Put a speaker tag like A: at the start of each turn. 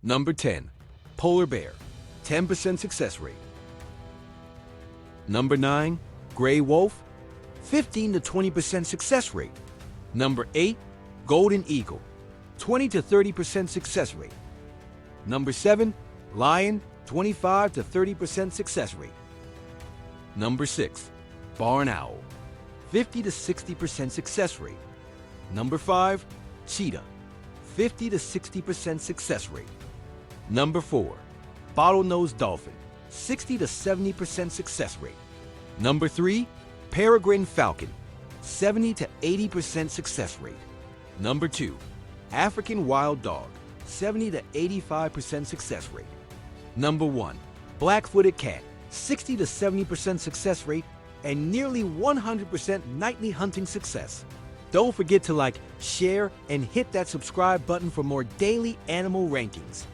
A: Number 10. Polar bear, 10% success rate. Number 9. Gray wolf, 15 to 20% success rate. Number 8. Golden eagle, 20 to 30% success rate. Number 7. Lion, 25 to 30% success rate. Number 6. Barn owl, 50 to 60% success rate. Number 5. Cheetah, 50 to 60% success rate. Number 4. Bottlenose dolphin, 60 to 70% success rate. Number 3. Peregrine falcon, 70 to 80% success rate. Number 2. African wild dog, 70 to 85% success rate. Number 1. Black-footed cat, 60 to 70% success rate, and nearly 100% nightly hunting success. Don't forget to like, share, and hit that subscribe button for more daily animal rankings.